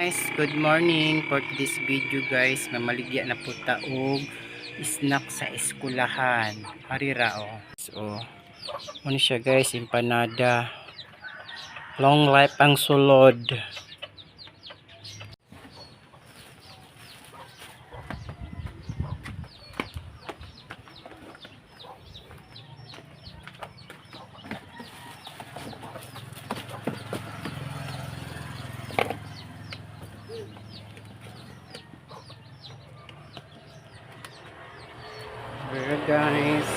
Guys, good morning. For this video guys, mamaligya na po taog snack sa eskulahan. Harira o. So, ano siya guys, empanada. Long life ang sulod. Here guys.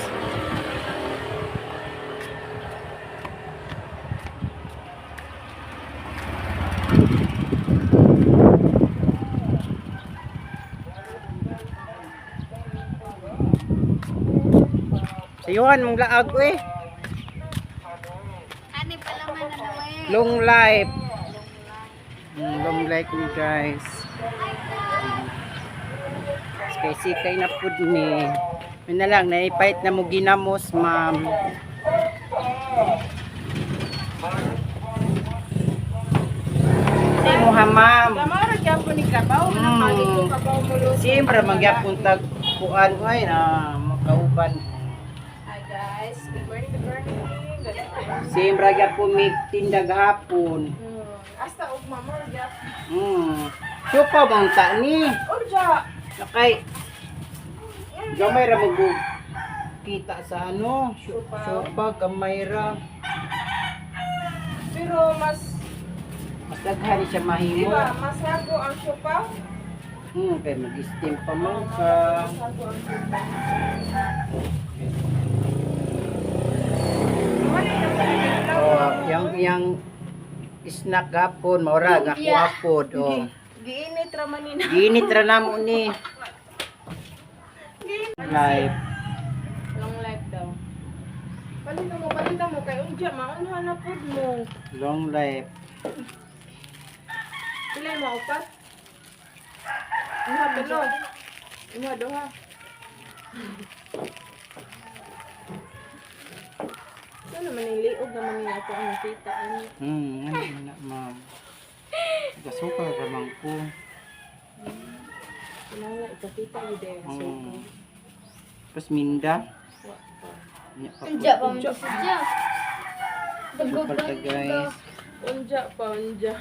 Sayuhan mong laag eh. Ani pala man ano eh. Long life. Long life ni guys. Sikay na pud ni. Yun na lang, naipait na mo ginamos, ma'am. Say mo ha, ma'am. Kamara gyapon ni kabaw na malito kabaw mo lo. Siyempre, magyapon tagpuan ko ay na makauban. Hi guys, good morning, good morning. Good morning. Siyempre, magyapon may tindag hapon. Hasta og mamor gyapon. Supa bang ta ni? Orja. Nakay, gamay ra mag kita sa ano? Supa. Supa, gamay ra. Pero mas Mas daghan siya di mahimo. ba, mas hago ang siopaw. Kaya mag-steam pa man ka. Mas hago ang siopaw. Wala na pala. Oh, yang snack gapon, maura gakuapod. Oh. Giinit ra man nina. Ginit ra namo ni. Live. Long life daw. Balita mo kay unja maano na pud mo. Long life. Pila mo upat? Iha tulo. Iha duha. Ano naman yung liog naman niya ako ang nakita. Ano? Ano na ma'am. Gasukal ra man ko. Kailangan ikakita yung dahil. Mm. Tapos minda. Nya pa po. Unja pa man sa siya. Supal ka guys. Unja pa, unja.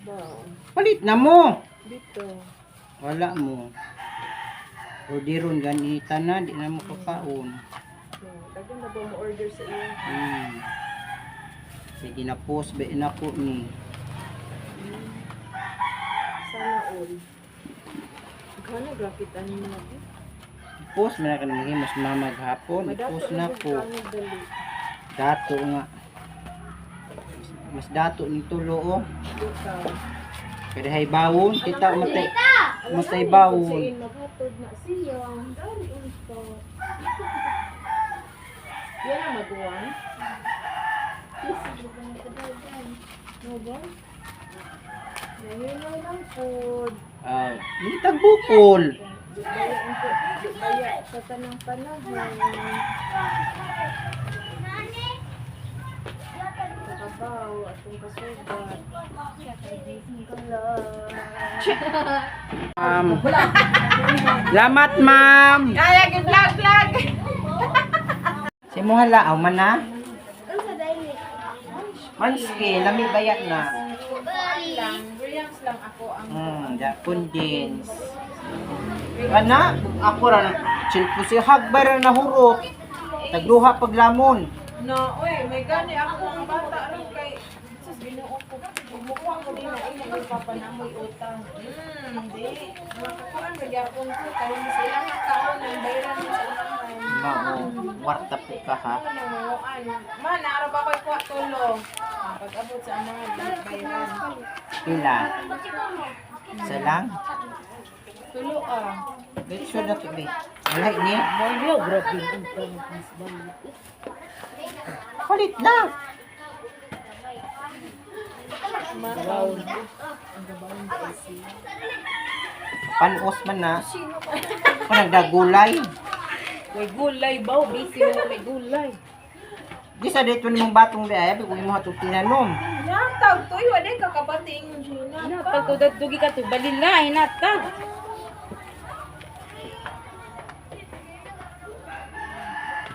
Wow. Palit na mo. Dito. Wala mo. Orderon ganita na, di na mo kakaon. Dagan na ba mo order sa iyo? Sige na post ba na ko ni. Sana all. Gano'ng graphic ano mo natin? Post man ka nang mas mamag hapon. Post na ko. Dali. Dato nga. Mas dato ni tulo oh. Dito. Kada hay bawon, kita matay bawon. Sige, maghatod na siya. Dari unto. Yan ang magawan. No ba? Dahil lang food. Ni tagbukol. Baya sa tanang panahon. Kabaw, atong kasugat. Salamat ma'am. Kaya, vlog. Si mo hala man na. Manski, lami bayat na. Brilliance lang ako ang Japon jeans. Ana, ako ra si hagbar na hurot. Tagduha paglamon. no, oy, may gani ako ang bata ron kay sus Ginoo ko. Bumukuha ko din na may papanamoy utang. Di. Makakuan magyapon ko kay hindi sila nakaon ng bayran sa unahan. Mao, warta po ka ha. Man, naarap ako ikuha tulo. Pag-abot sa mga bayran. Pila. Isa lang. Tulo ah. Let's show na to be. Alay ni. Palit na. Panos man na. Kung nagdagulay. May gulay ba? Busy mo may gulay. Di sa dito nimong batong di ay, kung imo hatong tinanom. Natag to, wala ka kabating Gina. Natag to dugi ka to balila natag.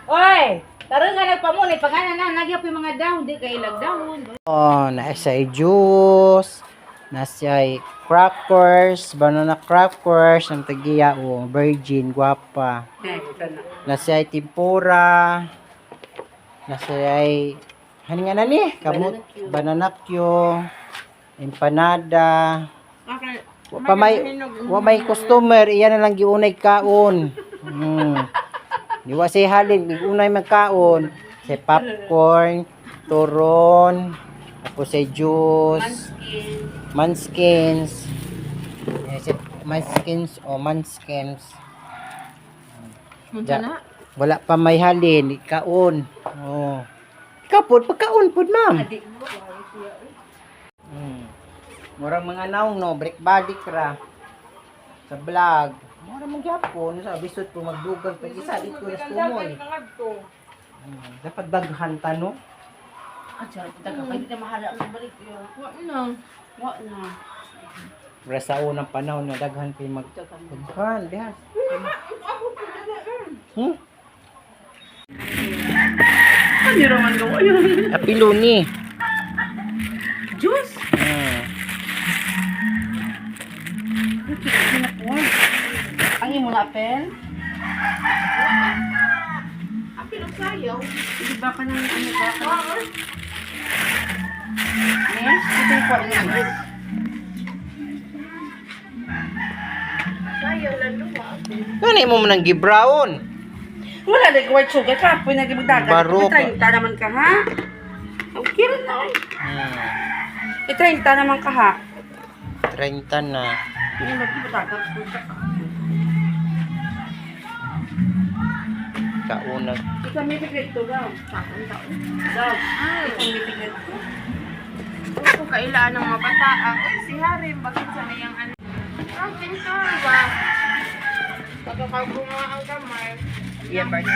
Oy, tarong nga nagpamunay pagana na nagyap yung mga dahon di kay ilag dahon. Oh, naasay juice, nasay crackers, banana crackers, ang tagiya o virgin guapa. Nasay tempura, nasay haninga na ni kamot banana Q, empanada. Wa may customer, iyan na lang giunay kaon. Di wa say halin, giunay man kaon, say popcorn, turon, tapos say juice, munskins, munskins o munskins. Wala pa may halin, kaon. Oh. Ikaw pod, pagkaon pod, ma'am. Murang mga naong no, break body ra sa vlog. Murang magyapon sa bisod po magdugang pag isa dito na sumoy. Dapat daghan ta no. Dagang pwede na mahala ang balik yun. Wa na. Ra sa unang panahon na daghan kay magdaghan diha. Ano raman gawa yun? Apilo ni. Juice? Ang imo na apel? Apil ang sayaw. Di ba ka nang ano ba ka? Yes, ito yung kwa niya. Sayaw lalo ba? Kani mo man ang gibrown. Wala na white sugar ka, pwede na gimagdagan. Baro ka. 30 naman ka ha? Okay rin na. 30 naman ka ha? 30 na. Hindi magkibadagan. Kaunag. Ikaw may piglet to daw. Sakang daw. Daw. Ikaw may piglet to. Kung kailangan ng mga bata. Uy, si Harim, bakit sa na yung ano? Ang pintor ba? Pagkakagunga ang gamay. Yeah, Barty.